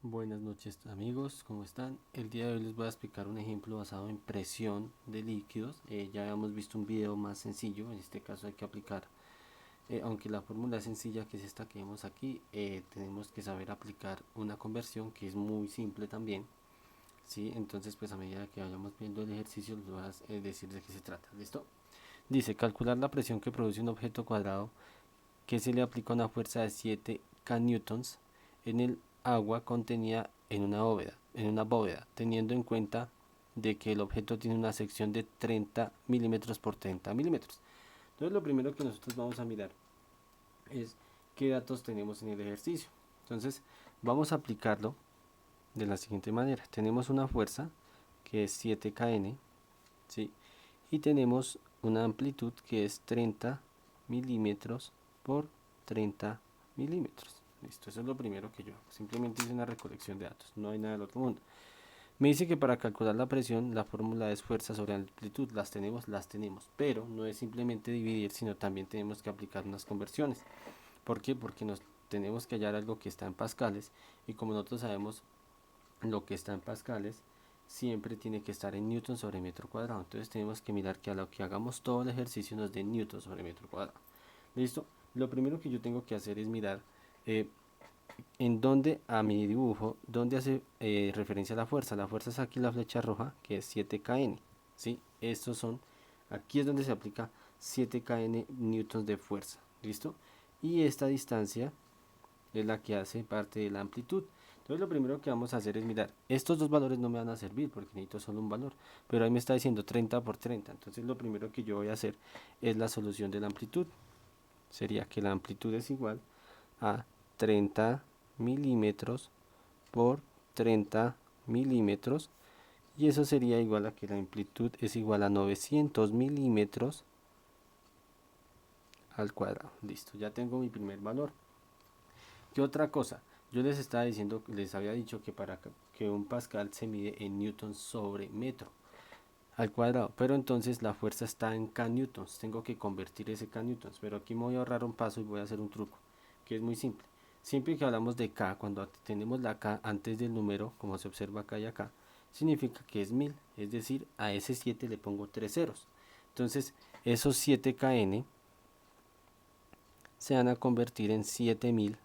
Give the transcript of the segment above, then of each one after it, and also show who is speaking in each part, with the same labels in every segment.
Speaker 1: Buenas noches amigos, ¿cómo están? El día de hoy les voy a explicar un ejemplo basado en presión de líquidos. Ya habíamos visto un video más sencillo, en este caso hay que aplicar, aunque la fórmula es sencilla, que es esta que vemos aquí, tenemos que saber aplicar una conversión que es muy simple también. ¿Sí? Entonces pues a medida que vayamos viendo el ejercicio les voy a decir de qué se trata. ¿Listo? Dice, calcular la presión que produce un objeto cuadrado que se le aplica una fuerza de 7 kN en el agua contenida en una bóveda, teniendo en cuenta de que el objeto tiene una sección de 30 milímetros por 30 milímetros. Entonces lo primero que nosotros vamos a mirar es qué datos tenemos en el ejercicio. Entonces vamos a aplicarlo de la siguiente manera. Tenemos una fuerza que es 7 kN, ¿sí? Y tenemos una amplitud que es 30 milímetros por 30 milímetros. Listo, eso es lo primero que yo hago. Simplemente hice una recolección de datos, no hay nada del otro mundo. Me dice que para calcular la presión, la fórmula es fuerza sobre amplitud. Las tenemos, pero no es simplemente dividir, sino también tenemos que aplicar unas conversiones. ¿Por qué? Porque nos tenemos que hallar algo que está en pascales, y como nosotros sabemos lo que está en pascales, siempre tiene que estar en newton sobre metro cuadrado. Entonces tenemos que mirar que a lo que hagamos todo el ejercicio nos dé newton sobre metro cuadrado. Listo. Lo primero que yo tengo que hacer es mirar en donde a mi dibujo, donde hace referencia a la fuerza. La fuerza es aquí la flecha roja, que es 7 kN. ¿Sí? Estos son, aquí es donde se aplica 7 kN newtons de fuerza. ¿Listo? Y esta distancia es la que hace parte de la amplitud. Entonces lo primero que vamos a hacer es mirar, estos dos valores no me van a servir porque necesito solo un valor, pero ahí me está diciendo 30 por 30. Entonces lo primero que yo voy a hacer es la solución de la amplitud. Sería que la amplitud es igual a 30 milímetros por 30 milímetros, y eso sería igual a que la amplitud es igual a 900 milímetros al cuadrado. Listo, ya tengo mi primer valor. ¿Qué otra cosa? Yo les estaba diciendo, les había dicho que para que un pascal se mide en newton sobre metro al cuadrado, pero entonces la fuerza está en k newtons, tengo que convertir ese k newtons, pero aquí me voy a ahorrar un paso y voy a hacer un truco, que es muy simple. Siempre que hablamos de k, cuando tenemos la k antes del número, como se observa acá y acá, significa que es 1000, es decir, a ese 7 le pongo 3 ceros. Entonces, esos 7 kN se van a convertir en 7000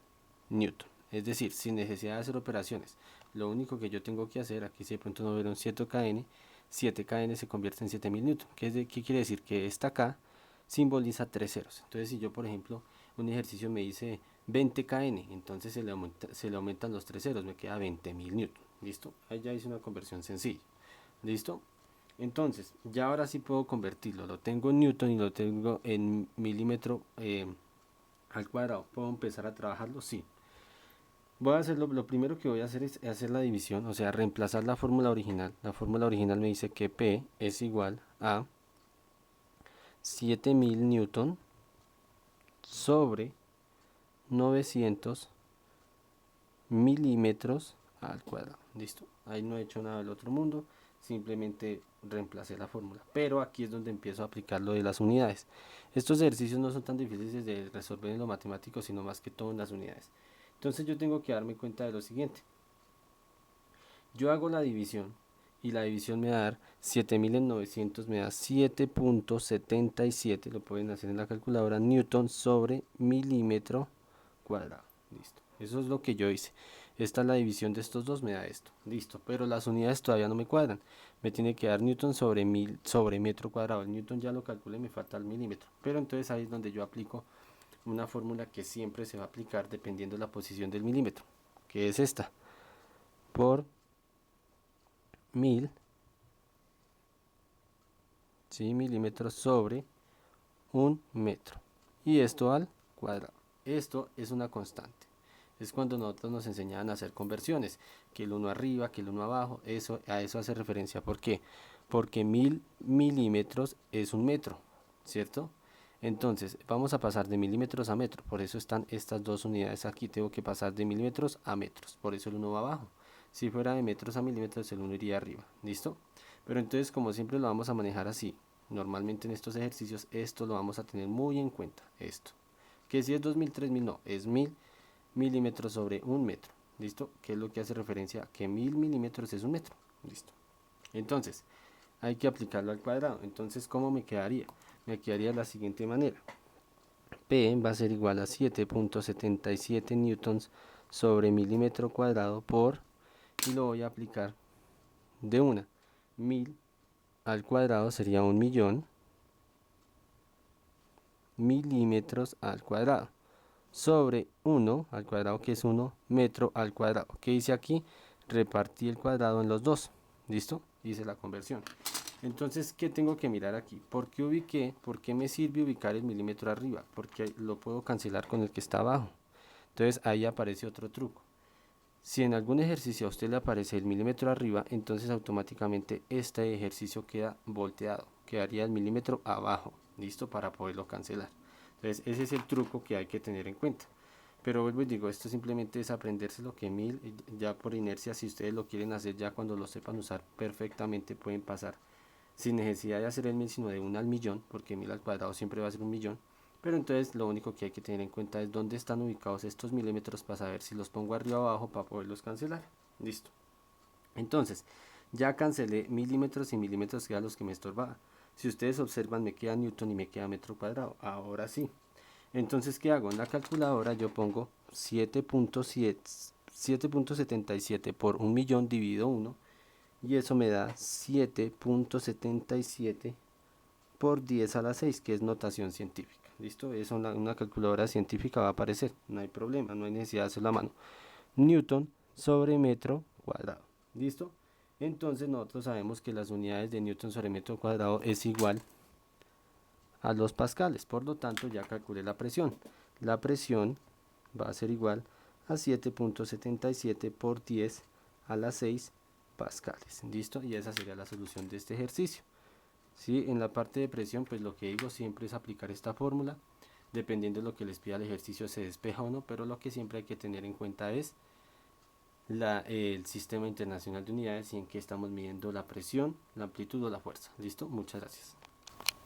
Speaker 1: newton, es decir, sin necesidad de hacer operaciones. Lo único que yo tengo que hacer, aquí si de pronto no vieron 7 kN se convierte en 7000 newton. ¿Qué quiere decir? Que esta K simboliza 3 ceros. Entonces si yo por ejemplo un ejercicio me dice 20 kN, entonces se le aumentan los 3 ceros, me queda 20.000 newton. ¿Listo? Ahí ya hice una conversión sencilla. ¿Listo? Entonces, ya ahora sí puedo convertirlo. Lo tengo en newton y lo tengo en milímetro al cuadrado. ¿Puedo empezar a trabajarlo? Sí. Voy a hacerlo, lo primero que voy a hacer es hacer la división, o sea, reemplazar la fórmula original. La fórmula original me dice que P es igual a 7000 newton sobre 900 milímetros al cuadrado. Listo. Ahí no he hecho nada del otro mundo, simplemente reemplacé la fórmula. Pero aquí es donde empiezo a aplicar lo de las unidades. Estos ejercicios no son tan difíciles de resolver en lo matemático, sino más que todo en las unidades. Entonces yo tengo que darme cuenta de lo siguiente. Yo hago la división y la división me va a dar 7000 en 900, me da 7.77, lo pueden hacer en la calculadora, newton sobre milímetro cuadrado. Listo, eso es lo que yo hice. Esta es la división de estos dos, me da esto. Listo, pero las unidades todavía no me cuadran. Me tiene que dar newton sobre sobre metro cuadrado. El newton ya lo calculé, me falta el milímetro. Pero entonces ahí es donde yo aplico una fórmula que siempre se va a aplicar dependiendo de la posición del milímetro, que es esta, por 1000, ¿sí? Milímetros sobre un metro, y esto al cuadrado. Esto es una constante. Es cuando nosotros nos enseñaban a hacer conversiones, que el uno arriba, que el uno abajo, a eso hace referencia. ¿Por qué? Porque 1000 milímetros es un metro, ¿cierto? Entonces vamos a pasar de milímetros a metro, por eso están estas dos unidades aquí. Tengo que pasar de milímetros a metros, por eso el uno va abajo. Si fuera de metros a milímetros, el uno iría arriba. ¿Listo? Pero entonces, como siempre lo vamos a manejar así, normalmente en estos ejercicios esto lo vamos a tener muy en cuenta. Esto, que si es 2000, 3000, no, es 1000 milímetros sobre un metro. ¿listo? Que es lo que hace referencia a que 1000 milímetros es un metro, ¿listo? Entonces, hay que aplicarlo al cuadrado. Entonces, ¿cómo me quedaría? Me quedaría de la siguiente manera. P va a ser igual a 7.77 newtons sobre milímetro cuadrado por, y lo voy a aplicar de una. 1000 al cuadrado sería 1.000.000 milímetros al cuadrado sobre 1 al cuadrado, que es 1 metro al cuadrado. ¿Qué hice aquí? Repartí el cuadrado en los dos. ¿Listo? Hice la conversión. Entonces, ¿qué tengo que mirar aquí? ¿Por qué me sirve ubicar el milímetro arriba? Porque lo puedo cancelar con el que está abajo. Entonces, ahí aparece otro truco. Si en algún ejercicio a usted le aparece el milímetro arriba, entonces automáticamente este ejercicio queda volteado. Quedaría el milímetro abajo. ¿Listo? Para poderlo cancelar. Entonces, ese es el truco que hay que tener en cuenta. Pero vuelvo y digo, esto simplemente es aprenderse lo que 1000, ya por inercia, si ustedes lo quieren hacer ya cuando lo sepan usar perfectamente, pueden pasar sin necesidad de hacer el 1000, sino de 1 al millón, porque 1000 al cuadrado siempre va a ser 1.000.000. Pero entonces lo único que hay que tener en cuenta es dónde están ubicados estos milímetros para saber si los pongo arriba o abajo para poderlos cancelar. Listo. Entonces, ya cancelé milímetros y milímetros, que eran los que me estorbaban. Si ustedes observan, me queda newton y me queda metro cuadrado. Ahora sí. Entonces, ¿qué hago? En la calculadora yo pongo 7.77 por 1.000.000 dividido 1, y eso me da 7.77 por 10 a la 6, que es notación científica. ¿Listo? Eso en una calculadora científica va a aparecer, no hay problema, no hay necesidad de hacerlo a mano. Newton sobre metro cuadrado. ¿Listo? Entonces nosotros sabemos que las unidades de Newton sobre metro cuadrado es igual a los pascales, por lo tanto ya calculé la presión. La presión va a ser igual a 7.77 por 10 a la 6 pascales. ¿Listo? Y esa sería la solución de este ejercicio. ¿Sí? En la parte de presión, pues lo que digo siempre es aplicar esta fórmula. Dependiendo de lo que les pida el ejercicio, se despeja o no, pero lo que siempre hay que tener en cuenta es el sistema internacional de unidades y en que estamos midiendo la presión, la amplitud o la fuerza. ¿Listo? Muchas gracias.